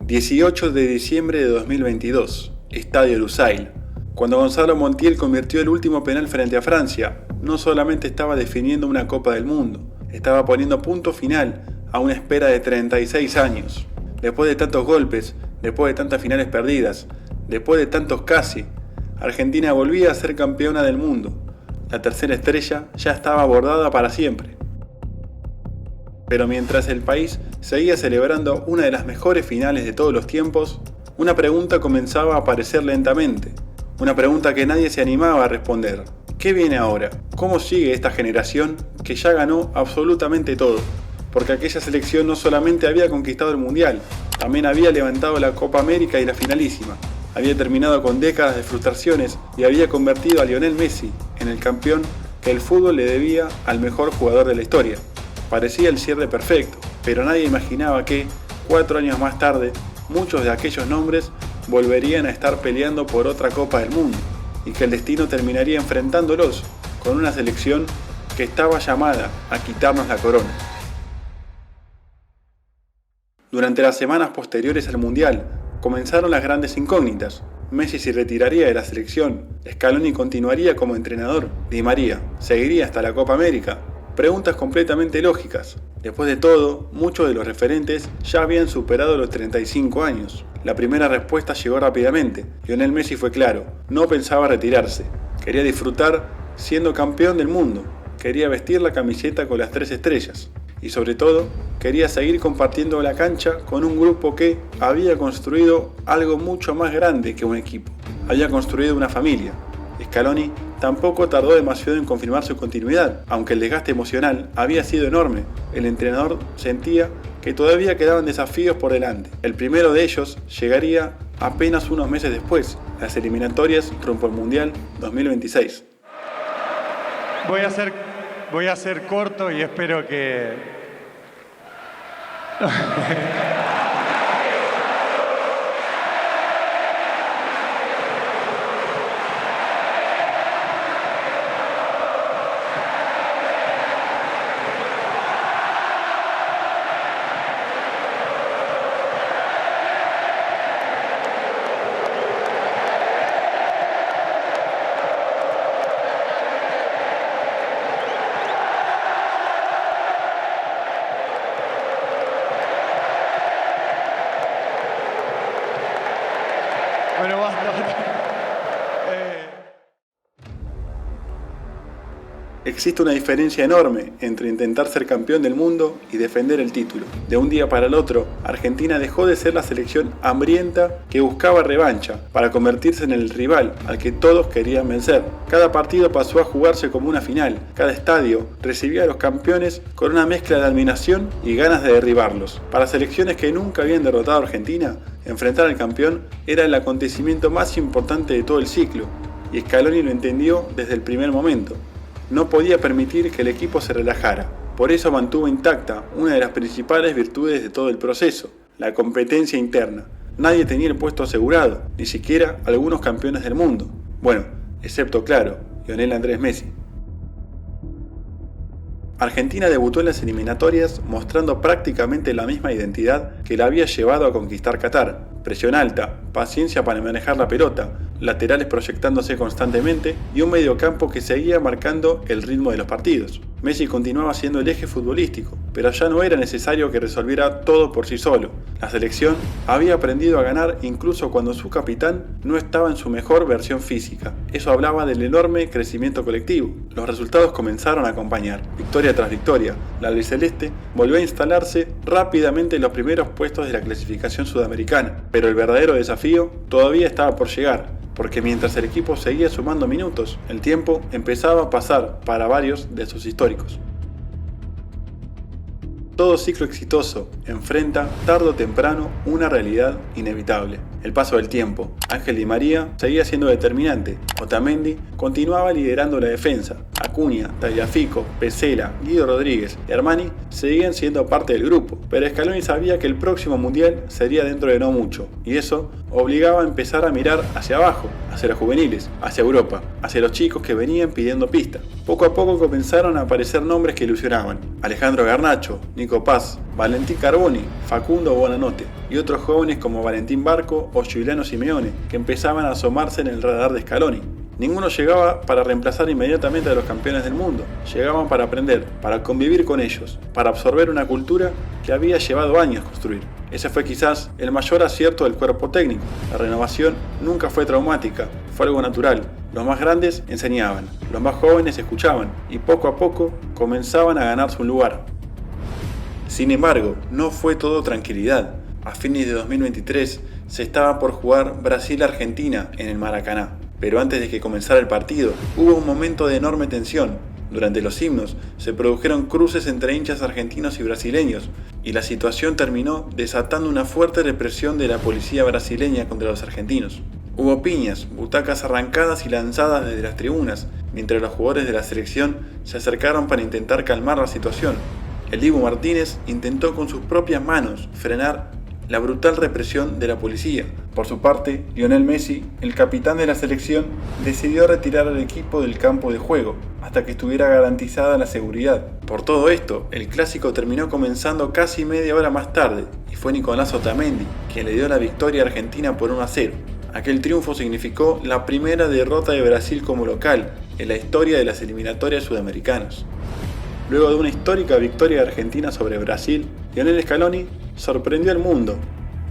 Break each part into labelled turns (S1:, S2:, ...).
S1: 18 de diciembre de 2022, Estadio Lusail. Cuando Gonzalo Montiel convirtió el último penal frente a Francia, no solamente estaba definiendo una Copa del Mundo, estaba poniendo punto final a una espera de 36 años. Después de tantos golpes, después de tantas finales perdidas, después de tantos casi, Argentina volvía a ser campeona del mundo. La tercera estrella ya estaba bordada para siempre. Pero mientras el país seguía celebrando una de las mejores finales de todos los tiempos, una pregunta comenzaba a aparecer lentamente. Una pregunta que nadie se animaba a responder. ¿Qué viene ahora? ¿Cómo sigue esta generación que ya ganó absolutamente todo? Porque aquella selección no solamente había conquistado el Mundial, también había levantado la Copa América y la finalísima. Había terminado con décadas de frustraciones y había convertido a Lionel Messi en el campeón que el fútbol le debía al mejor jugador de la historia. Parecía el cierre perfecto, pero nadie imaginaba que, 4 años más tarde, muchos de aquellos nombres volverían a estar peleando por otra Copa del Mundo y que el destino terminaría enfrentándolos con una selección que estaba llamada a quitarnos la corona. Durante las semanas posteriores al Mundial, comenzaron las grandes incógnitas. Messi se retiraría de la selección, Scaloni continuaría como entrenador, Di María seguiría hasta la Copa América. Preguntas completamente lógicas. Después de todo, muchos de los referentes ya habían superado los 35 años. La primera respuesta llegó rápidamente. Lionel Messi fue claro, no pensaba retirarse. Quería disfrutar siendo campeón del mundo. Quería vestir la camiseta con las 3 estrellas. Y sobre todo, quería seguir compartiendo la cancha con un grupo que había construido algo mucho más grande que un equipo. Había construido una familia. Scaloni tampoco tardó demasiado en confirmar su continuidad, aunque el desgaste emocional había sido enorme. El entrenador sentía que todavía quedaban desafíos por delante. El primero de ellos llegaría apenas unos meses después, las eliminatorias rumbo al Mundial 2026.
S2: Voy a ser corto y espero que... Bueno, basta.
S1: Existe una diferencia enorme entre intentar ser campeón del mundo y defender el título. De un día para el otro, Argentina dejó de ser la selección hambrienta que buscaba revancha para convertirse en el rival al que todos querían vencer. Cada partido pasó a jugarse como una final. Cada estadio recibía a los campeones con una mezcla de admiración y ganas de derribarlos. Para selecciones que nunca habían derrotado a Argentina, enfrentar al campeón era el acontecimiento más importante de todo el ciclo, y Scaloni lo entendió desde el primer momento. No podía permitir que el equipo se relajara. Por eso mantuvo intacta una de las principales virtudes de todo el proceso, la competencia interna. Nadie tenía el puesto asegurado, ni siquiera algunos campeones del mundo. Bueno, excepto claro, Lionel Andrés Messi. Argentina debutó en las eliminatorias mostrando prácticamente la misma identidad que la había llevado a conquistar Qatar. Presión alta, paciencia para manejar la pelota, laterales proyectándose constantemente y un mediocampo que seguía marcando el ritmo de los partidos. Messi continuaba siendo el eje futbolístico, pero ya no era necesario que resolviera todo por sí solo. La selección había aprendido a ganar incluso cuando su capitán no estaba en su mejor versión física. Eso hablaba del enorme crecimiento colectivo. Los resultados comenzaron a acompañar. Victoria tras victoria, la albiceleste volvió a instalarse rápidamente en los primeros puestos de la clasificación sudamericana. Pero el verdadero desafío todavía estaba por llegar, porque mientras el equipo seguía sumando minutos, el tiempo empezaba a pasar para varios de sus históricos. Todo ciclo exitoso enfrenta tarde o temprano una realidad inevitable: el paso del tiempo. Ángel Di María seguía siendo determinante, Otamendi continuaba liderando la defensa, Acuña, Tagliafico, Pesela, Guido Rodríguez y Armani seguían siendo parte del grupo, pero Scaloni sabía que el próximo mundial sería dentro de no mucho, y eso obligaba a empezar a mirar hacia abajo, hacia los juveniles, hacia Europa, hacia los chicos que venían pidiendo pista. Poco a poco comenzaron a aparecer nombres que ilusionaban: Alejandro Garnacho, Nico Paz, Valentín Carboni, Facundo Buonanotte y otros jóvenes como Valentín Barco o Giuliano Simeone, que empezaban a asomarse en el radar de Scaloni. Ninguno llegaba para reemplazar inmediatamente a los campeones del mundo, llegaban para aprender, para convivir con ellos, para absorber una cultura que había llevado años construir. Ese fue quizás el mayor acierto del cuerpo técnico. La renovación nunca fue traumática, fue algo natural. Los más grandes enseñaban, los más jóvenes escuchaban y poco a poco comenzaban a ganarse un lugar. Sin embargo, no fue todo tranquilidad. A fines de 2023 se estaba por jugar Brasil-Argentina en el Maracaná. Pero antes de que comenzara el partido, hubo un momento de enorme tensión. Durante los himnos se produjeron cruces entre hinchas argentinos y brasileños, y la situación terminó desatando una fuerte represión de la policía brasileña contra los argentinos. Hubo piñas, butacas arrancadas y lanzadas desde las tribunas, mientras los jugadores de la selección se acercaron para intentar calmar la situación. El Dibu Martínez intentó con sus propias manos frenar la brutal represión de la policía. Por su parte, Lionel Messi, el capitán de la selección, decidió retirar al equipo del campo de juego hasta que estuviera garantizada la seguridad. Por todo esto, el clásico terminó comenzando casi media hora más tarde y fue Nicolás Otamendi quien le dio la victoria a Argentina por 1-0. Aquel triunfo significó la primera derrota de Brasil como local en la historia de las eliminatorias sudamericanas. Luego de una histórica victoria de Argentina sobre Brasil, Lionel Scaloni sorprendió al mundo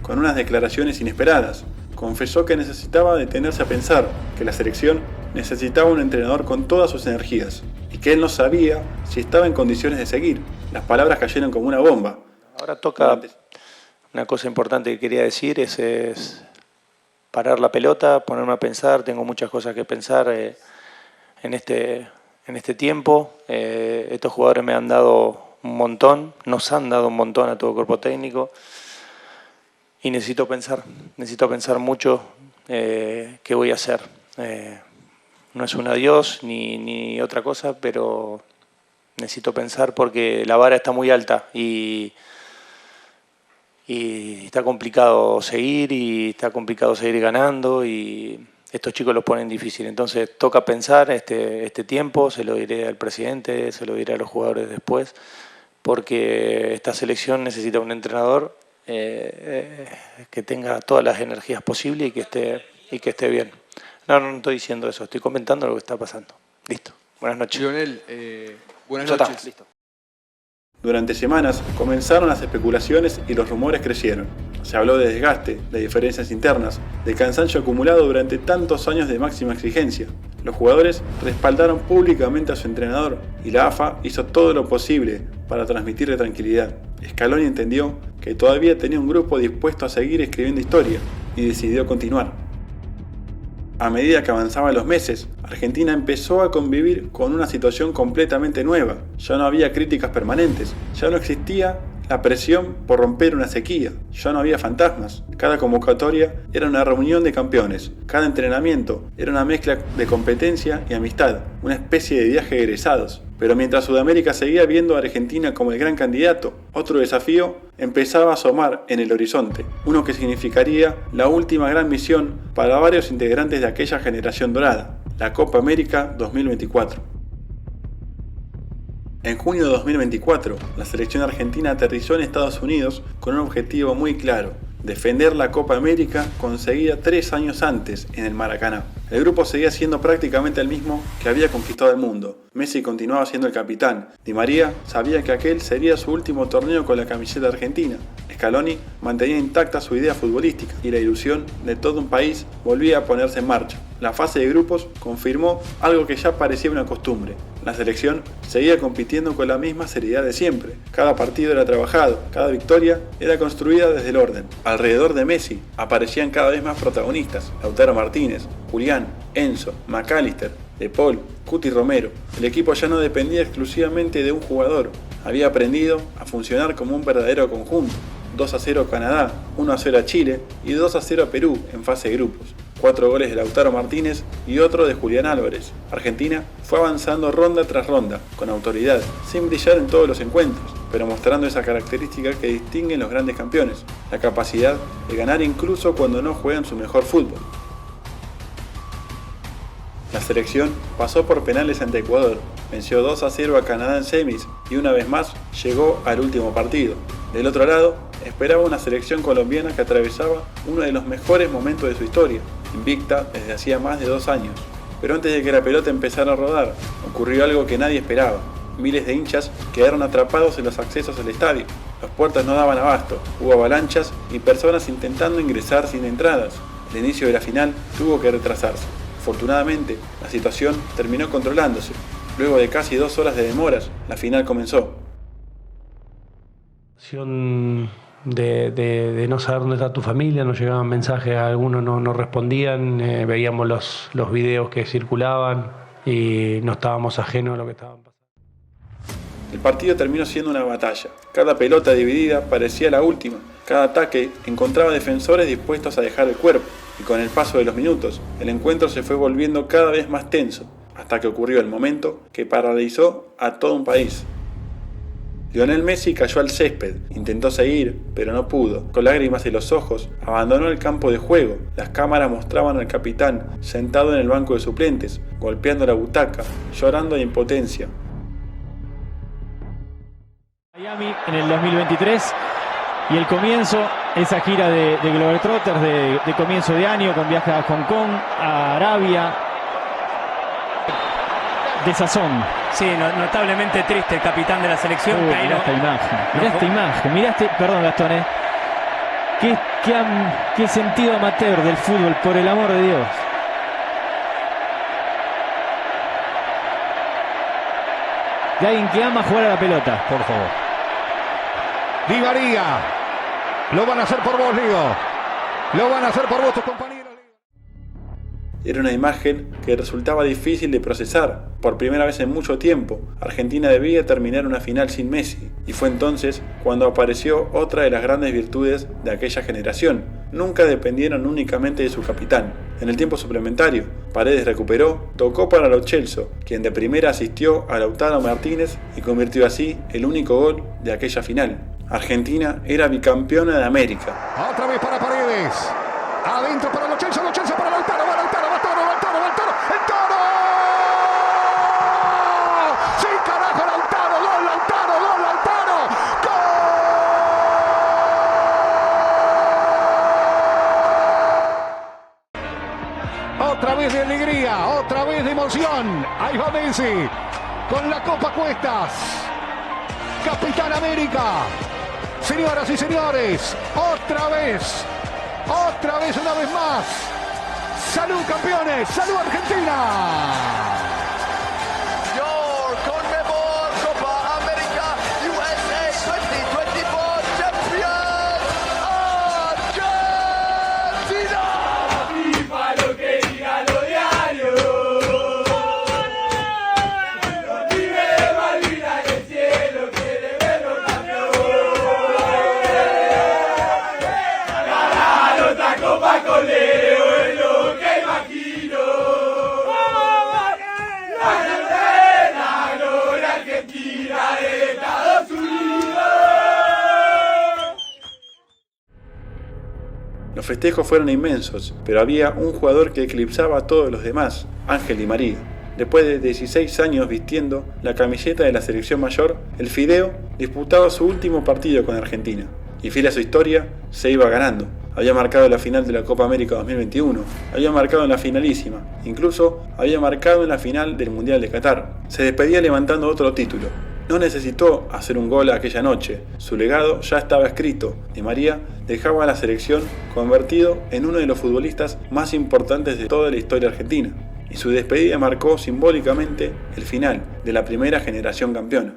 S1: con unas declaraciones inesperadas. Confesó que necesitaba detenerse a pensar, que la selección necesitaba un entrenador con todas sus energías y que él no sabía si estaba en condiciones de seguir. Las palabras cayeron como una bomba.
S3: Ahora toca una cosa importante que quería decir, es parar la pelota, ponerme a pensar. Tengo muchas cosas que pensar en este tiempo. Estos jugadores me han dado un montón, nos han dado un montón a todo el cuerpo técnico y necesito pensar mucho qué voy a hacer. No es un adiós ni otra cosa, pero necesito pensar porque la vara está muy alta y está complicado seguir ganando y estos chicos los ponen difícil. Entonces toca pensar este tiempo, se lo diré al presidente, se lo diré a los jugadores después, porque esta selección necesita un entrenador que tenga todas las energías posibles y que esté bien. No estoy diciendo eso, estoy comentando lo que está pasando. Listo. Buenas noches.
S4: Lionel, buenas noches.
S3: Está, listo.
S1: Durante semanas comenzaron las especulaciones y los rumores crecieron. Se habló de desgaste, de diferencias internas, de cansancio acumulado durante tantos años de máxima exigencia. Los jugadores respaldaron públicamente a su entrenador y la AFA hizo todo lo posible para transmitirle tranquilidad. Scaloni entendió que todavía tenía un grupo dispuesto a seguir escribiendo historia y decidió continuar. A medida que avanzaban los meses, Argentina empezó a convivir con una situación completamente nueva. Ya no había críticas permanentes, ya no existía la presión por romper una sequía, ya no había fantasmas. Cada convocatoria era una reunión de campeones, cada entrenamiento era una mezcla de competencia y amistad, una especie de viaje de egresados. Pero mientras Sudamérica seguía viendo a Argentina como el gran candidato, otro desafío empezaba a asomar en el horizonte, uno que significaría la última gran misión para varios integrantes de aquella generación dorada, la Copa América 2024. En junio de 2024, la selección argentina aterrizó en Estados Unidos con un objetivo muy claro: defender la Copa América conseguida 3 años antes en el Maracaná. El grupo seguía siendo prácticamente el mismo que había conquistado el mundo. Messi continuaba siendo el capitán. Di María sabía que aquel sería su último torneo con la camiseta argentina. Scaloni mantenía intacta su idea futbolística y la ilusión de todo un país volvía a ponerse en marcha. La fase de grupos confirmó algo que ya parecía una costumbre. La selección seguía compitiendo con la misma seriedad de siempre. Cada partido era trabajado, cada victoria era construida desde el orden. Alrededor de Messi aparecían cada vez más protagonistas: Lautaro Martínez, Julián, Enzo, McAllister, De Paul, Cuti Romero. El equipo ya no dependía exclusivamente de un jugador. Había aprendido a funcionar como un verdadero conjunto. 2-0 a Canadá, 1-0 a Chile y 2-0 a Perú en fase de grupos. 4 goles de Lautaro Martínez y otro de Julián Álvarez. Argentina fue avanzando ronda tras ronda, con autoridad, sin brillar en todos los encuentros, pero mostrando esa característica que distinguen los grandes campeones: la capacidad de ganar incluso cuando no juegan su mejor fútbol. La selección pasó por penales ante Ecuador, venció 2-0 a Canadá en semis y una vez más llegó al último partido. Del otro lado, esperaba una selección colombiana que atravesaba uno de los mejores momentos de su historia, invicta desde hacía más de 2 años. Pero antes de que la pelota empezara a rodar, ocurrió algo que nadie esperaba. Miles de hinchas quedaron atrapados en los accesos al estadio. Las puertas no daban abasto, hubo avalanchas y personas intentando ingresar sin entradas. El inicio de la final tuvo que retrasarse. Afortunadamente, la situación terminó controlándose. Luego de casi 2 horas de demoras, la final comenzó.
S5: De no saber dónde está tu familia, nos llegaban mensajes, algunos no respondían, veíamos los videos que circulaban y no estábamos ajenos a lo que estaban pasando.
S1: El partido terminó siendo una batalla. Cada pelota dividida parecía la última. Cada ataque encontraba defensores dispuestos a dejar el cuerpo. Y con el paso de los minutos, el encuentro se fue volviendo cada vez más tenso, hasta que ocurrió el momento que paralizó a todo un país. Lionel Messi cayó al césped, intentó seguir, pero no pudo. Con lágrimas en los ojos, abandonó el campo de juego. Las cámaras mostraban al capitán sentado en el banco de suplentes, golpeando la butaca, llorando de impotencia.
S6: Miami en el 2023 y el comienzo, esa gira de Globetrotters de comienzo de año con viaje a Hong Kong, a Arabia, de sazón.
S7: Sí, notablemente triste el capitán de la selección.
S6: Mirá esta imagen, perdón Gastón, qué sentido amateur del fútbol, por el amor de Dios. De alguien que ama jugar a la pelota, por favor.
S8: Di María, lo van a hacer por vos, Ligo. Lo van a hacer por vos, tus compañeros.
S1: Era una imagen que resultaba difícil de procesar. Por primera vez en mucho tiempo, Argentina debía terminar una final sin Messi, y fue entonces cuando apareció otra de las grandes virtudes de aquella generación. Nunca dependieron únicamente de su capitán. En el tiempo suplementario, Paredes recuperó, tocó para Lo Celso, quien de primera asistió a Lautaro Martínez y convirtió así el único gol de aquella final. Argentina era bicampeona de América.
S8: Otra vez para Paredes. Adentro para Lo Celso para Lautaro. Va Lautaro, el Toro. Sí, carajo, Lautaro. Gol, Lautaro. ¡Gol! Otra vez de alegría, otra vez de emoción. Ahí va Messi con la copa a cuestas. Capitán América. Señoras y señores, otra vez, una vez más. ¡Salud, campeones! ¡Salud, Argentina!
S1: Los festejos fueron inmensos, pero había un jugador que eclipsaba a todos los demás, Ángel Di María. Después de 16 años vistiendo la camiseta de la selección mayor, el Fideo disputaba su último partido con Argentina. Y fiel a su historia, se iba ganando. Había marcado la final de la Copa América 2021, había marcado en la finalísima, incluso había marcado en la final del Mundial de Qatar. Se despedía levantando otro título. No necesitó hacer un gol aquella noche, su legado ya estaba escrito. Di María dejaba a la selección convertido en uno de los futbolistas más importantes de toda la historia argentina, y su despedida marcó simbólicamente el final de la primera generación campeona.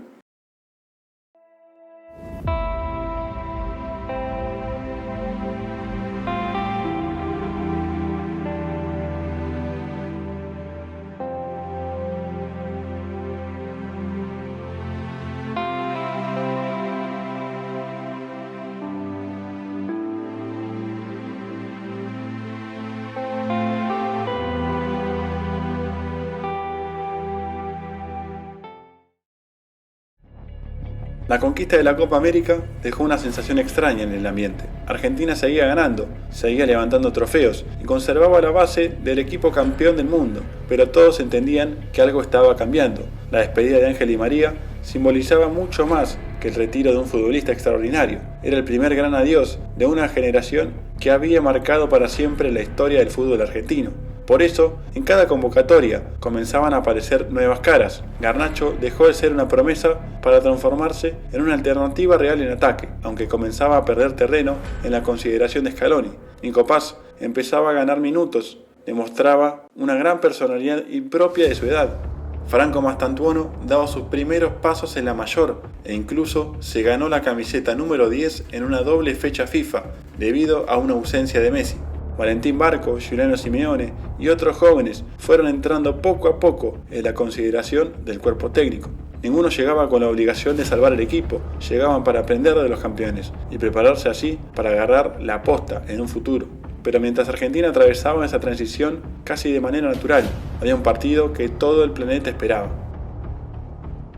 S1: La conquista de la Copa América dejó una sensación extraña en el ambiente. Argentina seguía ganando, seguía levantando trofeos y conservaba la base del equipo campeón del mundo, pero todos entendían que algo estaba cambiando. La despedida de Ángel Di María simbolizaba mucho más que el retiro de un futbolista extraordinario. Era el primer gran adiós de una generación que había marcado para siempre la historia del fútbol argentino. Por eso, en cada convocatoria comenzaban a aparecer nuevas caras. Garnacho dejó de ser una promesa para transformarse en una alternativa real en ataque, aunque comenzaba a perder terreno en la consideración de Scaloni. Nico Paz empezaba a ganar minutos, demostraba una gran personalidad impropia de su edad. Franco Mastantuono daba sus primeros pasos en la mayor e incluso se ganó la camiseta número 10 en una doble fecha FIFA debido a una ausencia de Messi. Valentín Barco, Giuliano Simeone y otros jóvenes fueron entrando poco a poco en la consideración del cuerpo técnico. Ninguno llegaba con la obligación de salvar el equipo, llegaban para aprender de los campeones y prepararse así para agarrar la posta en un futuro. Pero mientras Argentina atravesaba esa transición casi de manera natural, había un partido que todo el planeta esperaba.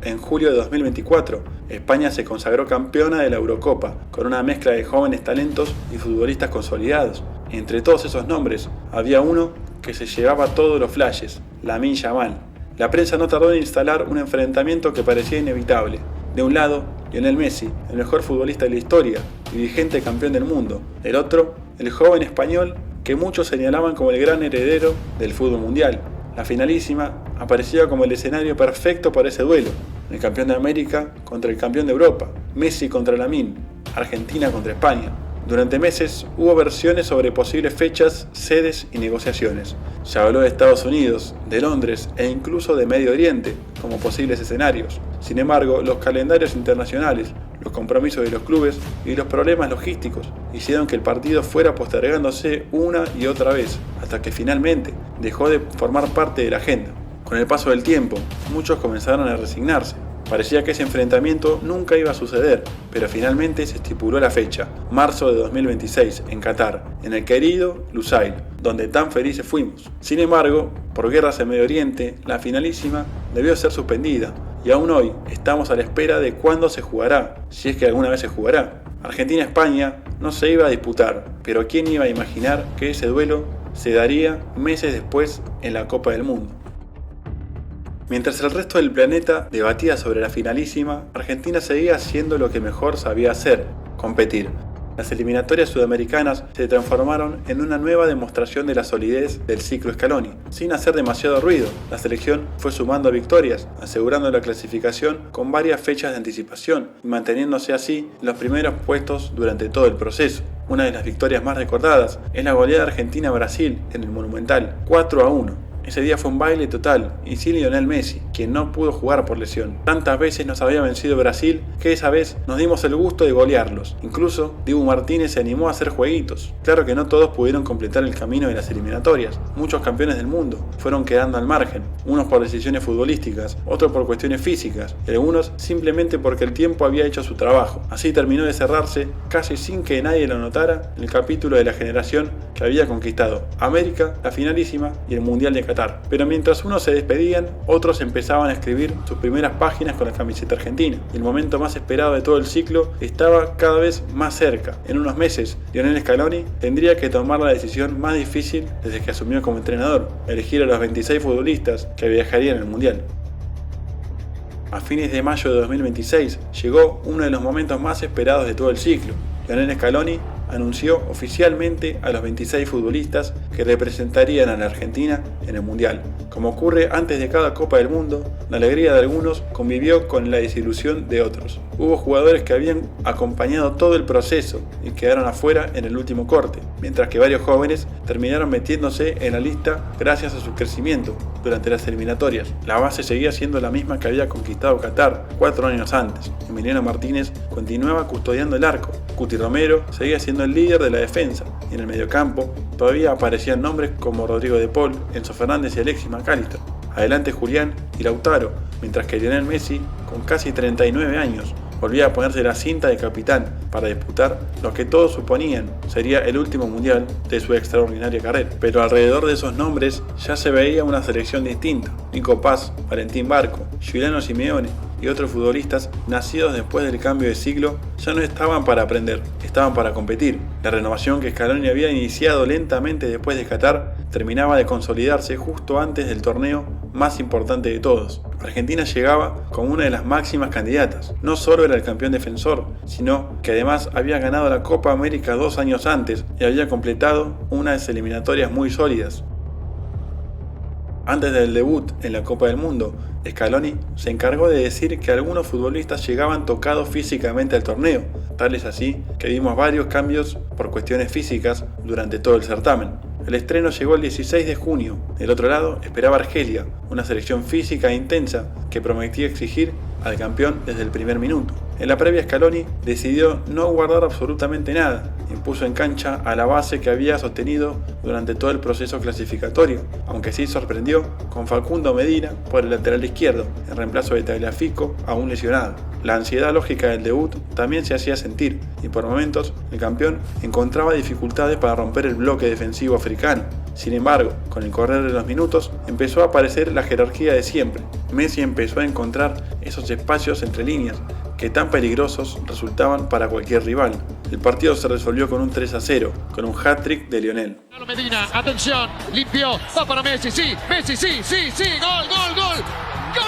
S1: En julio de 2024, España se consagró campeona de la Eurocopa, con una mezcla de jóvenes talentos y futbolistas consolidados. Entre todos esos nombres, había uno que se llevaba todos los flashes, Lamine Yamal. La prensa no tardó en instalar un enfrentamiento que parecía inevitable. De un lado, Lionel Messi, el mejor futbolista de la historia y vigente campeón del mundo. Del otro, el joven español que muchos señalaban como el gran heredero del fútbol mundial. La finalísima aparecía como el escenario perfecto para ese duelo. El campeón de América contra el campeón de Europa, Messi contra Lamine, Argentina contra España. Durante meses hubo versiones sobre posibles fechas, sedes y negociaciones. Se habló de Estados Unidos, de Londres e incluso de Medio Oriente como posibles escenarios. Sin embargo, los calendarios internacionales, los compromisos de los clubes y los problemas logísticos hicieron que el partido fuera postergándose una y otra vez, hasta que finalmente dejó de formar parte de la agenda. Con el paso del tiempo, muchos comenzaron a resignarse. Parecía que ese enfrentamiento nunca iba a suceder, pero finalmente se estipuló la fecha, marzo de 2026, en Qatar, en el querido Lusail, donde tan felices fuimos. Sin embargo, por guerras en Medio Oriente, la finalísima debió ser suspendida, y aún hoy estamos a la espera de cuándo se jugará, si es que alguna vez se jugará. Argentina-España no se iba a disputar, pero ¿quién iba a imaginar que ese duelo se daría meses después en la Copa del Mundo? Mientras el resto del planeta debatía sobre la finalísima, Argentina seguía haciendo lo que mejor sabía hacer, competir. Las eliminatorias sudamericanas se transformaron en una nueva demostración de la solidez del ciclo Scaloni. Sin hacer demasiado ruido, la selección fue sumando victorias, asegurando la clasificación con varias fechas de anticipación y manteniéndose así en los primeros puestos durante todo el proceso. Una de las victorias más recordadas es la goleada Argentina-Brasil en el Monumental, 4-1. Ese día fue un baile total, y sin Lionel Messi, quien no pudo jugar por lesión. Tantas veces nos había vencido Brasil, que esa vez nos dimos el gusto de golearlos. Incluso, Dibu Martínez se animó a hacer jueguitos. Claro que no todos pudieron completar el camino de las eliminatorias. Muchos campeones del mundo fueron quedando al margen, unos por decisiones futbolísticas, otros por cuestiones físicas, y algunos simplemente porque el tiempo había hecho su trabajo. Así terminó de cerrarse, casi sin que nadie lo notara, el capítulo de la generación que había conquistado América, la finalísima y el Mundial de Qatar. Pero mientras unos se despedían, otros empezaban a escribir sus primeras páginas con la camiseta argentina. Y el momento más esperado de todo el ciclo estaba cada vez más cerca. En unos meses, Lionel Scaloni tendría que tomar la decisión más difícil desde que asumió como entrenador: elegir a los 26 futbolistas que viajarían al Mundial. A fines de mayo de 2026 llegó uno de los momentos más esperados de todo el ciclo. Lionel Scaloni anunció oficialmente a los 26 futbolistas que representarían a la Argentina en el Mundial. Como ocurre antes de cada Copa del Mundo, la alegría de algunos convivió con la desilusión de otros. Hubo jugadores que habían acompañado todo el proceso y quedaron afuera en el último corte, mientras que varios jóvenes terminaron metiéndose en la lista gracias a su crecimiento durante las eliminatorias. La base seguía siendo la misma que había conquistado Qatar 4 años antes. Emiliano Martínez continuaba custodiando el arco. Cuti Romero seguía siendo el líder de la defensa, y en el mediocampo todavía aparecían nombres como Rodrigo de Paul, Enzo Fernández y Alexis McAllister. Adelante Julián y Lautaro, mientras que Lionel Messi, con casi 39 años, volvía a ponerse la cinta de capitán para disputar lo que todos suponían sería el último mundial de su extraordinaria carrera. Pero alrededor de esos nombres ya se veía una selección distinta: Nico Paz, Valentín Barco, Giuliano Simeone y otros futbolistas nacidos después del cambio de siglo ya no estaban para aprender, estaban para competir. La renovación que Scaloni había iniciado lentamente después de Qatar terminaba de consolidarse justo antes del torneo más importante de todos. Argentina llegaba como una de las máximas candidatas. No solo era el campeón defensor, sino que además había ganado la Copa América 2 años antes y había completado unas eliminatorias muy sólidas. Antes del debut en la Copa del Mundo, Scaloni se encargó de decir que algunos futbolistas llegaban tocados físicamente al torneo. Tal es así que vimos varios cambios por cuestiones físicas durante todo el certamen. El estreno llegó el 16 de junio. Del otro lado esperaba Argelia, una selección física e intensa que prometía exigir al campeón desde el primer minuto. En la previa, Scaloni decidió no guardar absolutamente nada. Impuso en cancha a la base que había sostenido durante todo el proceso clasificatorio, aunque sí sorprendió con Facundo Medina por el lateral izquierdo, en reemplazo de Tagliafico, aún lesionado. La ansiedad lógica del debut también se hacía sentir, y por momentos el campeón encontraba dificultades para romper el bloque defensivo africano. Sin embargo, con el correr de los minutos empezó a aparecer la jerarquía de siempre. Messi empezó a encontrar esos espacios entre líneas que tan peligrosos resultaban para cualquier rival. El partido se resolvió con un 3-0, con un hat-trick de Lionel.
S8: Medina, atención, limpió, va para Messi, sí, gol, gol, gol, gol.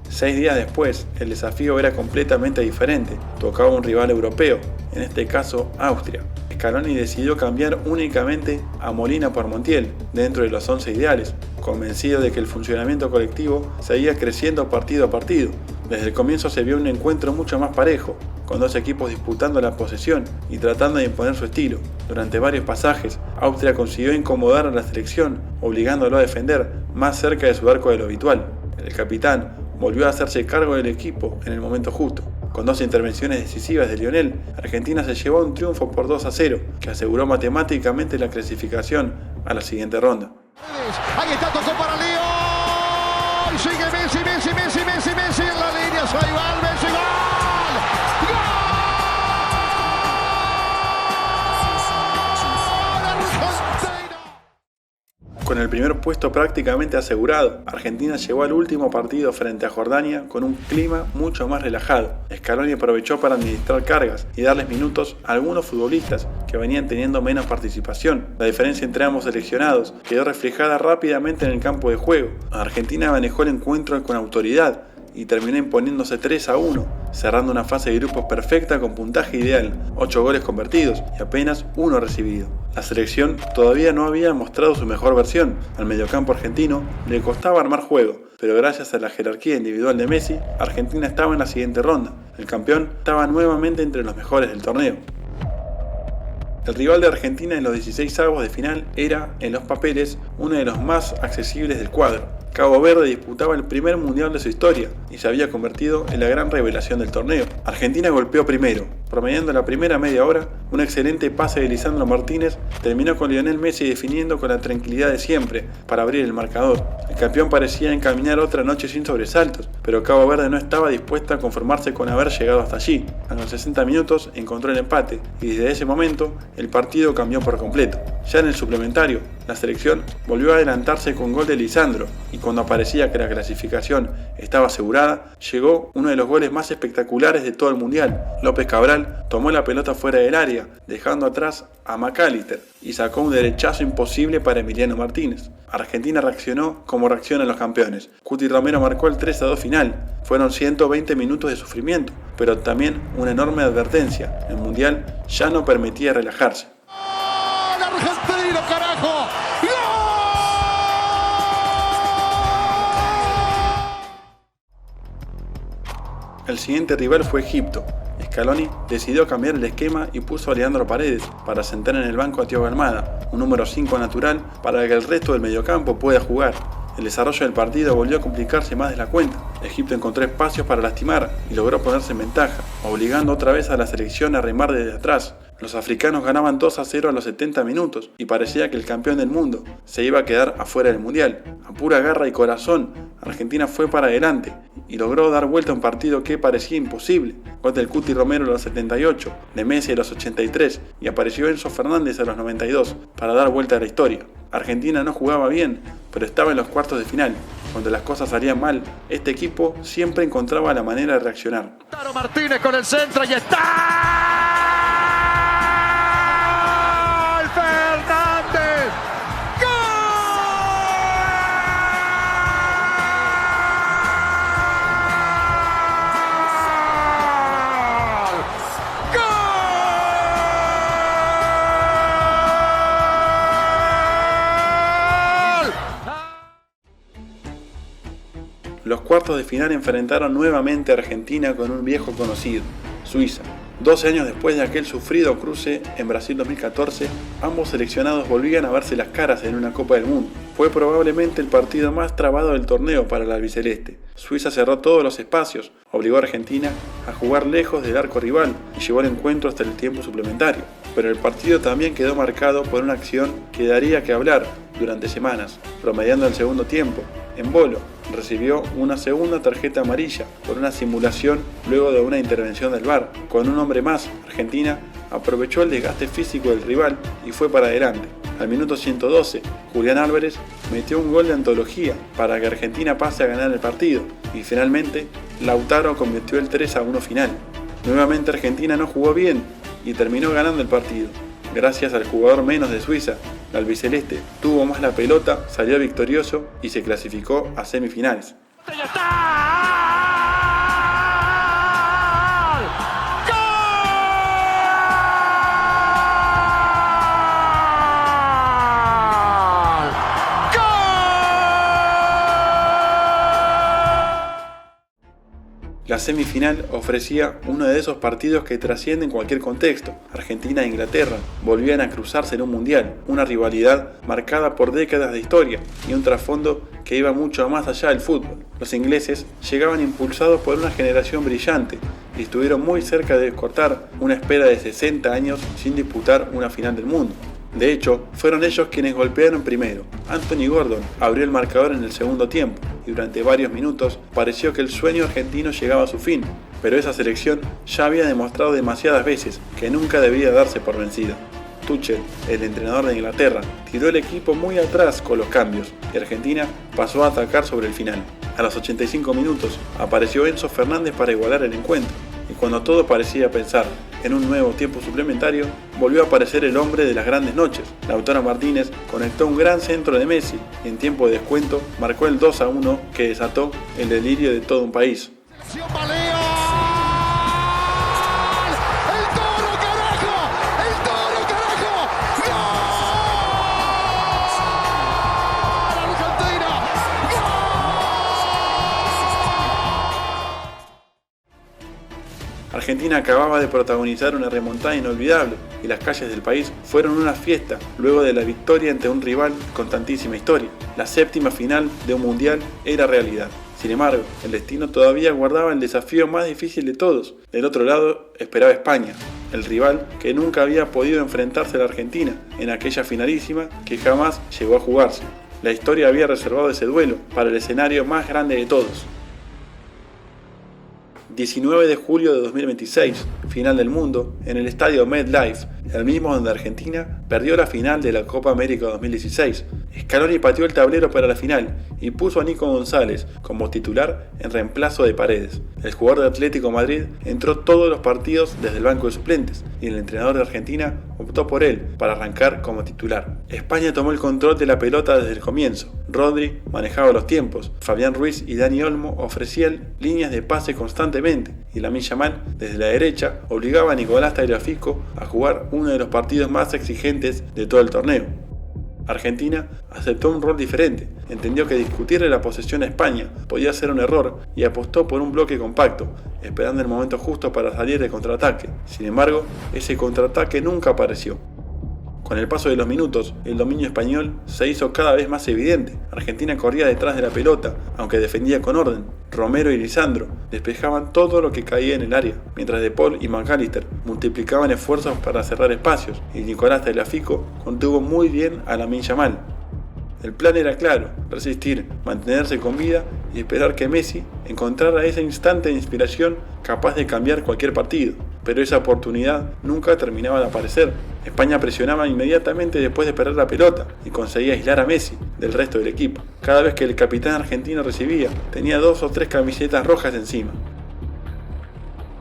S1: 6 días después, el desafío era completamente diferente. Tocaba un rival europeo, en este caso Austria. Scaloni decidió cambiar únicamente a Molina por Montiel, dentro de los 11 ideales, convencido de que el funcionamiento colectivo seguía creciendo partido a partido. Desde el comienzo se vio un encuentro mucho más parejo, con dos equipos disputando la posesión y tratando de imponer su estilo. Durante varios pasajes, Austria consiguió incomodar a la selección, obligándolo a defender más cerca de su arco de lo habitual. El capitán volvió a hacerse cargo del equipo en el momento justo. Con 2 intervenciones decisivas de Lionel, Argentina se llevó un triunfo por 2-0, que aseguró matemáticamente la clasificación a la siguiente ronda.
S8: Ahí está, tocó para Leo. Sigue Messi en la línea. Ahí va el Messi. ¡Gol!
S1: Con el primer puesto prácticamente asegurado, Argentina llegó al último partido frente a Jordania con un clima mucho más relajado. Scaloni aprovechó para administrar cargas y darles minutos a algunos futbolistas que venían teniendo menos participación. La diferencia entre ambos seleccionados quedó reflejada rápidamente en el campo de juego. Argentina manejó el encuentro con autoridad y terminó imponiéndose 3-1, cerrando una fase de grupos perfecta con puntaje ideal, 8 goles convertidos y apenas 1 recibido. La selección todavía no había mostrado su mejor versión. Al mediocampo argentino le costaba armar juego, pero gracias a la jerarquía individual de Messi, Argentina estaba en la siguiente ronda. El campeón estaba nuevamente entre los mejores del torneo. El rival de Argentina en los 16avos de final era, en los papeles, uno de los más accesibles del cuadro. Cabo Verde disputaba el primer mundial de su historia y se había convertido en la gran revelación del torneo. Argentina golpeó primero, promediando la primera media hora. Un excelente pase de Lisandro Martínez terminó con Lionel Messi definiendo con la tranquilidad de siempre para abrir el marcador. El campeón parecía encaminar otra noche sin sobresaltos, pero Cabo Verde no estaba dispuesta a conformarse con haber llegado hasta allí. A los 60 minutos encontró el empate y desde ese momento el partido cambió por completo. Ya en el suplementario, la selección volvió a adelantarse con gol de Lisandro y cuando parecía que la clasificación estaba asegurada, llegó uno de los goles más espectaculares de todo el mundial. López Cabral tomó la pelota fuera del área, dejando atrás a McAllister y sacó un derechazo imposible para Emiliano Martínez. Argentina reaccionó como reaccionan los campeones. Cuti Romero marcó el 3-2 final. Fueron 120 minutos de sufrimiento, pero también una enorme advertencia. El mundial ya no permitía relajarse.
S8: ¡Gol argentino, carajo!
S1: El siguiente rival fue Egipto. Scaloni decidió cambiar el esquema y puso a Leandro Paredes para sentar en el banco a Thiago Almada, un número 5 natural para que el resto del mediocampo pueda jugar. El desarrollo del partido volvió a complicarse más de la cuenta. Egipto encontró espacios para lastimar y logró ponerse en ventaja, obligando otra vez a la selección a remar desde atrás. Los africanos ganaban 2-0 a los 70 minutos y parecía que el campeón del mundo se iba a quedar afuera del mundial. A pura garra y corazón, Argentina fue para adelante y logró dar vuelta a un partido que parecía imposible. Gol del Cuti Romero a los 78, de Messi a los 83 y apareció Enzo Fernández a los 92 para dar vuelta a la historia. Argentina no jugaba bien, pero estaba en los cuartos de final. Cuando las cosas salían mal, este equipo siempre encontraba la manera de reaccionar.
S8: Lautaro Martínez con el centro y está. ¡Fernández!
S1: Los cuartos de final enfrentaron nuevamente a Argentina con un viejo conocido, Suiza. 12 años después de aquel sufrido cruce en Brasil 2014, ambos seleccionados volvían a verse las caras en una Copa del Mundo. Fue probablemente el partido más trabado del torneo para el albiceleste. Suiza cerró todos los espacios, obligó a Argentina a jugar lejos del arco rival y llevó el encuentro hasta el tiempo suplementario. Pero el partido también quedó marcado por una acción que daría que hablar durante semanas. Promediando el segundo tiempo, Embolo recibió una segunda tarjeta amarilla por una simulación luego de una intervención del VAR. Con un hombre más, Argentina aprovechó el desgaste físico del rival y fue para adelante. Al minuto 112, Julián Álvarez metió un gol de antología para que Argentina pase a ganar el partido y finalmente Lautaro convirtió el 3-1 final. Nuevamente Argentina no jugó bien y terminó ganando el partido. Gracias al jugador menos de Suiza, el albiceleste tuvo más la pelota, salió victorioso y se clasificó a semifinales. La semifinal ofrecía uno de esos partidos que trascienden cualquier contexto. Argentina e Inglaterra volvían a cruzarse en un mundial, una rivalidad marcada por décadas de historia y un trasfondo que iba mucho más allá del fútbol. Los ingleses llegaban impulsados por una generación brillante y estuvieron muy cerca de cortar una espera de 60 años sin disputar una final del mundo. De hecho, fueron ellos quienes golpearon primero. Anthony Gordon abrió el marcador en el segundo tiempo y durante varios minutos pareció que el sueño argentino llegaba a su fin, pero esa selección ya había demostrado demasiadas veces que nunca debía darse por vencida. Tuchel, el entrenador de Inglaterra, tiró el equipo muy atrás con los cambios y Argentina pasó a atacar sobre el final. A los 85 minutos apareció Enzo Fernández para igualar el encuentro y cuando todo parecía pensar en un nuevo tiempo suplementario, volvió a aparecer el hombre de las grandes noches. Lautaro Martínez conectó un gran centro de Messi y en tiempo de descuento marcó el 2-1 que desató el delirio de todo un país. Argentina acababa de protagonizar una remontada inolvidable y las calles del país fueron una fiesta luego de la victoria ante un rival con tantísima historia. La séptima final de un mundial era realidad. Sin embargo, el destino todavía guardaba el desafío más difícil de todos. Del otro lado esperaba España, el rival que nunca había podido enfrentarse a la Argentina en aquella finalísima que jamás llegó a jugarse. La historia había reservado ese duelo para el escenario más grande de todos. 19 de julio de 2026, final del mundo, en el estadio MetLife, el mismo donde Argentina perdió la final de la Copa América 2016. Scaloni pateó el tablero para la final y puso a Nico González como titular en reemplazo de Paredes. El jugador de Atlético Madrid entró todos los partidos desde el banco de suplentes y el entrenador de Argentina optó por él para arrancar como titular. España tomó el control de la pelota desde el comienzo. Rodri manejaba los tiempos, Fabián Ruiz y Dani Olmo ofrecían líneas de pase constantemente y Lamine Yamal desde la derecha obligaba a Nicolás Tagliafico a jugar uno de los partidos más exigentes de todo el torneo. Argentina aceptó un rol diferente, entendió que discutirle la posesión a España podía ser un error y apostó por un bloque compacto, esperando el momento justo para salir de contraataque. Sin embargo, ese contraataque nunca apareció. Con el paso de los minutos, el dominio español se hizo cada vez más evidente. Argentina corría detrás de la pelota, aunque defendía con orden. Romero y Lisandro despejaban todo lo que caía en el área, mientras De Paul y McAllister multiplicaban esfuerzos para cerrar espacios, y Nicolás Tagliafico contuvo muy bien a Lamine Yamal. El plan era claro: resistir, mantenerse con vida y esperar que Messi encontrara ese instante de inspiración capaz de cambiar cualquier partido. pero esa oportunidad nunca terminaba de aparecer. España presionaba inmediatamente después de perder la pelota y conseguía aislar a Messi del resto del equipo. Cada vez que el capitán argentino recibía, tenía 2 o 3 camisetas rojas encima.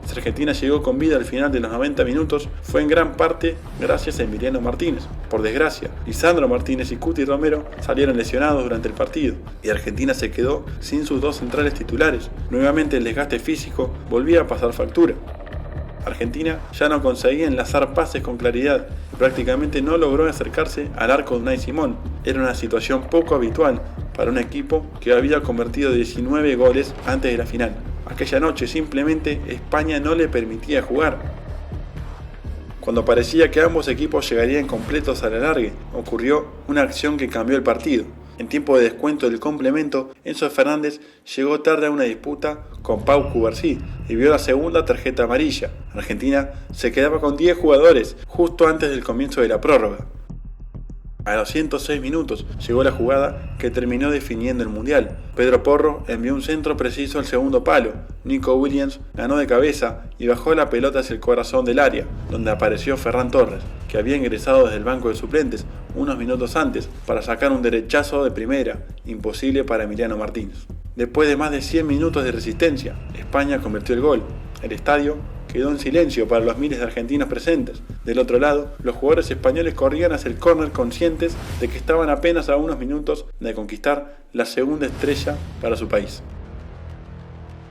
S1: Si Argentina llegó con vida al final de los 90 minutos, fue en gran parte gracias a Emiliano Martínez. Por desgracia, Lisandro Martínez y Cuti Romero salieron lesionados durante el partido y Argentina se quedó sin sus 2 centrales titulares. Nuevamente el desgaste físico volvía a pasar factura. Argentina ya no conseguía enlazar pases con claridad y prácticamente no logró acercarse al arco de Unai Simón. Era una situación poco habitual para un equipo que había convertido 19 goles antes de la final. Aquella noche simplemente España no le permitía jugar. Cuando parecía que ambos equipos llegarían completos a la largue, ocurrió una acción que cambió el partido. En tiempo de descuento del complemento, Enzo Fernández llegó tarde a una disputa con Pau Cubarsí y vio la segunda tarjeta amarilla. Argentina se quedaba con 10 jugadores justo antes del comienzo de la prórroga. A los 106 minutos llegó la jugada que terminó definiendo el Mundial. Pedro Porro envió un centro preciso al segundo palo. Nico Williams ganó de cabeza y bajó la pelota hacia el corazón del área, donde apareció Ferran Torres, que había ingresado desde el banco de suplentes unos minutos antes para sacar un derechazo de primera, imposible para Emiliano Martínez. Después de más de 100 minutos de resistencia, España convirtió el gol. El estadio quedó en silencio para los miles de argentinos presentes. Del otro lado, los jugadores españoles corrían hacia el córner conscientes de que estaban apenas a unos minutos de conquistar la segunda estrella para su país.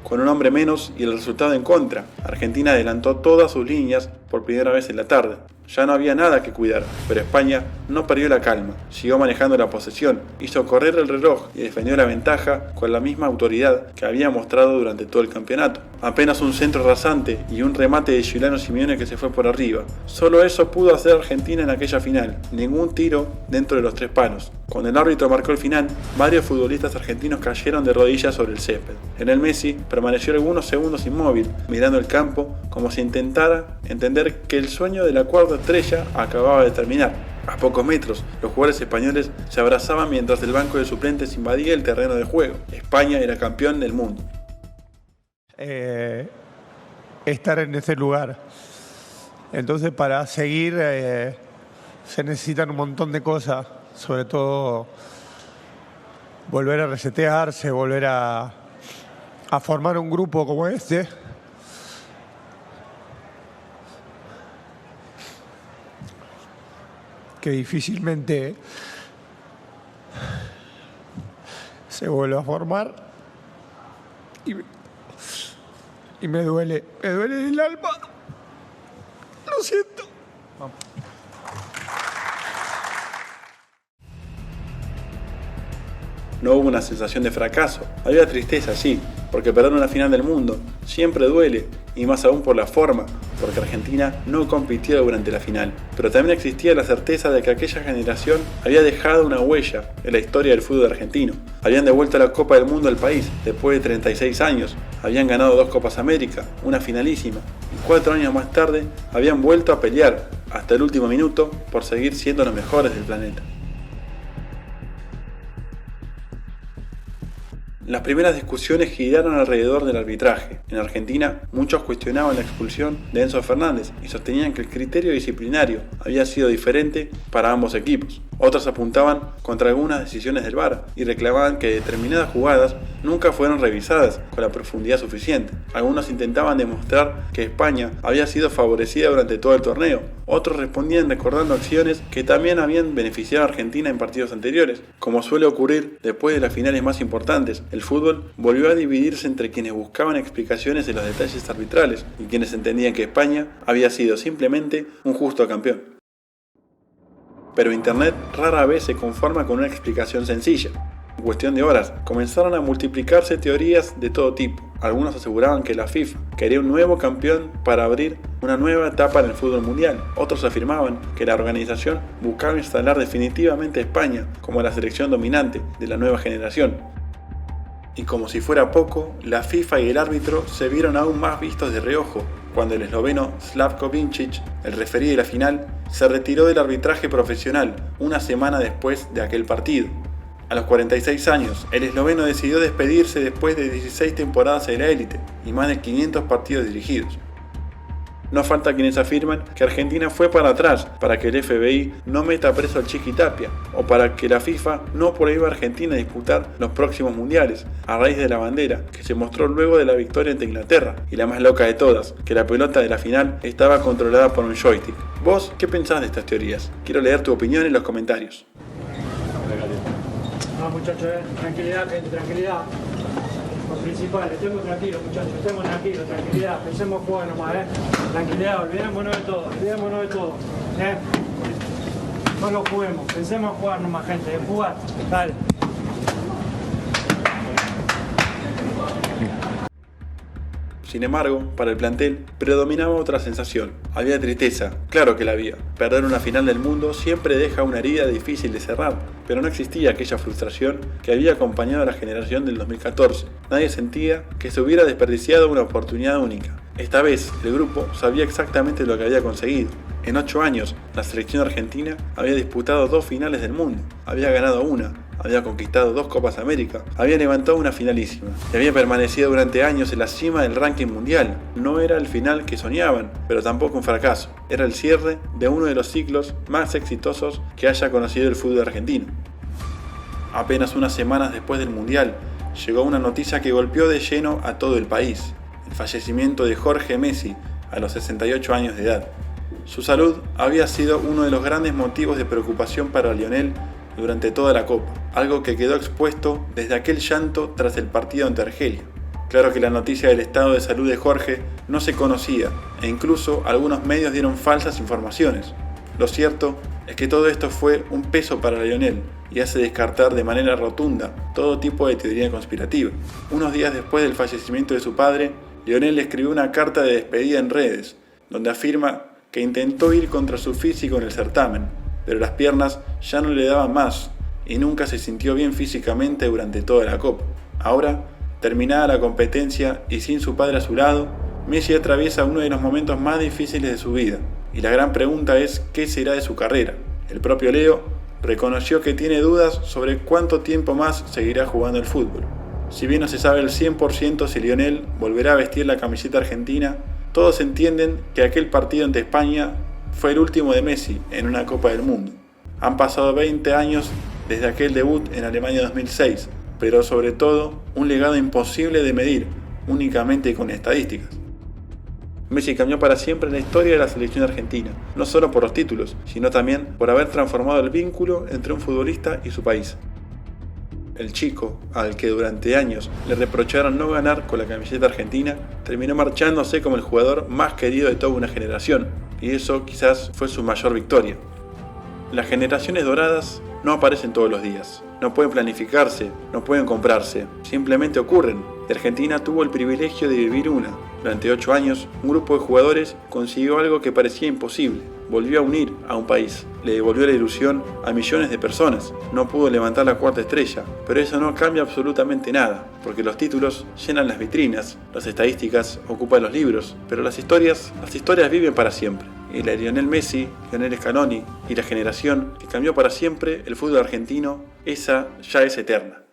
S1: Con un hombre menos y el resultado en contra, Argentina adelantó todas sus líneas por primera vez en la tarde. Ya no había nada que cuidar, pero España no perdió la calma, siguió manejando la posesión, hizo correr el reloj y defendió la ventaja con la misma autoridad que había mostrado durante todo el campeonato. Apenas un centro rasante y un remate de Giuliano Simeone que se fue por arriba. Solo eso pudo hacer Argentina en aquella final, ningún tiro dentro de los 3 palos. Cuando el árbitro marcó el final, varios futbolistas argentinos cayeron de rodillas sobre el césped. Lionel Messi permaneció algunos segundos inmóvil, mirando el campo como si intentara entender que el sueño de la cuarta estrella acababa de terminar. A pocos metros, los jugadores españoles se abrazaban mientras el banco de suplentes invadía el terreno de juego. España era campeón del mundo.
S9: Estar en ese lugar. Entonces, para seguir se necesitan un montón de cosas, sobre todo volver a resetearse, volver a formar un grupo como este. Que difícilmente se vuelve a formar y me duele en el alma. Lo siento. Vamos.
S1: No hubo una sensación de fracaso, había tristeza, sí, porque perder una final del mundo siempre duele, y más aún por la forma, porque Argentina no compitió durante la final. Pero también existía la certeza de que aquella generación había dejado una huella en la historia del fútbol argentino. Habían devuelto la Copa del Mundo al país después de 36 años, habían ganado 2 Copas América, una finalísima, y 4 años más tarde habían vuelto a pelear, hasta el último minuto, por seguir siendo los mejores del planeta. Las primeras discusiones giraron alrededor del arbitraje. En Argentina, muchos cuestionaban la expulsión de Enzo Fernández y sostenían que el criterio disciplinario había sido diferente para ambos equipos. Otros apuntaban contra algunas decisiones del VAR y reclamaban que determinadas jugadas nunca fueron revisadas con la profundidad suficiente. Algunos intentaban demostrar que España había sido favorecida durante todo el torneo. Otros respondían recordando acciones que también habían beneficiado a Argentina en partidos anteriores. Como suele ocurrir después de las finales más importantes, el fútbol volvió a dividirse entre quienes buscaban explicaciones de los detalles arbitrales y quienes entendían que España había sido simplemente un justo campeón. Pero Internet rara vez se conforma con una explicación sencilla. En cuestión de horas, comenzaron a multiplicarse teorías de todo tipo. Algunos aseguraban que la FIFA quería un nuevo campeón para abrir una nueva etapa en el fútbol mundial. Otros afirmaban que la organización buscaba instalar definitivamente a España como la selección dominante de la nueva generación. Y como si fuera poco, la FIFA y el árbitro se vieron aún más vistos de reojo cuando el esloveno Slavko Vincic, el referí de la final, se retiró del arbitraje profesional una semana después de aquel partido. A los 46 años, el esloveno decidió despedirse después de 16 temporadas en la élite y más de 500 partidos dirigidos. No falta quienes afirman que Argentina fue para atrás para que el FBI no meta preso al Chiqui Tapia o para que la FIFA no prohíba a Argentina disputar los próximos mundiales a raíz de la bandera que se mostró luego de la victoria ante Inglaterra, y la más loca de todas, que la pelota de la final estaba controlada por un joystick. ¿Vos qué pensás de estas teorías? Quiero leer tu opinión en los comentarios.
S10: No, muchachos, tranquilidad, gente, tranquilidad. Lo principal, estemos tranquilos, muchachos, estemos tranquilos, tranquilidad, pensemos jugar nomás, tranquilidad, olvidémonos de todo, No lo juguemos, pensemos jugar nomás, gente, jugar, dale.
S1: Sin embargo, para el plantel predominaba otra sensación. Había tristeza, claro que la había. Perder una final del mundo siempre deja una herida difícil de cerrar, pero no existía aquella frustración que había acompañado a la generación del 2014. Nadie sentía que se hubiera desperdiciado una oportunidad única. Esta vez, el grupo sabía exactamente lo que había conseguido. En 8 años, la selección argentina había disputado 2 finales del mundo, había ganado una, había conquistado 2 Copas América, había levantado una finalísima y había permanecido durante años en la cima del ranking mundial. No era el final que soñaban, pero tampoco un fracaso. Era el cierre de uno de los ciclos más exitosos que haya conocido el fútbol argentino. Apenas unas semanas después del mundial, llegó una noticia que golpeó de lleno a todo el país: el fallecimiento de Jorge Messi a los 68 años de edad. Su salud había sido uno de los grandes motivos de preocupación para Lionel durante toda la Copa, algo que quedó expuesto desde aquel llanto tras el partido ante Argelia. Claro que la noticia del estado de salud de Jorge no se conocía e incluso algunos medios dieron falsas informaciones. Lo cierto es que todo esto fue un peso para Lionel y hace descartar de manera rotunda todo tipo de teoría conspirativa. Unos días después del fallecimiento de su padre, Lionel escribió una carta de despedida en redes, donde afirma que intentó ir contra su físico en el certamen, pero las piernas ya no le daban más y nunca se sintió bien físicamente durante toda la Copa. Ahora, terminada la competencia y sin su padre a su lado, Messi atraviesa uno de los momentos más difíciles de su vida, y la gran pregunta es ¿qué será de su carrera? El propio Leo reconoció que tiene dudas sobre cuánto tiempo más seguirá jugando el fútbol. Si bien no se sabe al 100% si Lionel volverá a vestir la camiseta argentina, todos entienden que aquel partido ante España fue el último de Messi en una Copa del Mundo. Han pasado 20 años desde aquel debut en Alemania 2006, pero sobre todo un legado imposible de medir únicamente con estadísticas. Messi cambió para siempre la historia de la selección argentina, no solo por los títulos, sino también por haber transformado el vínculo entre un futbolista y su país. El chico, al que durante años le reprocharon no ganar con la camiseta argentina, terminó marchándose como el jugador más querido de toda una generación, y eso quizás fue su mayor victoria. Las generaciones doradas no aparecen todos los días, no pueden planificarse, no pueden comprarse, simplemente ocurren, y Argentina tuvo el privilegio de vivir una. Durante 8 años, un grupo de jugadores consiguió algo que parecía imposible. Volvió a unir a un país, le devolvió la ilusión a millones de personas. No pudo levantar la 4ª estrella, pero eso no cambia absolutamente nada, porque los títulos llenan las vitrinas, las estadísticas ocupan los libros, pero las historias viven para siempre. Y la de Lionel Messi, Lionel Scaloni y la generación que cambió para siempre el fútbol argentino, esa ya es eterna.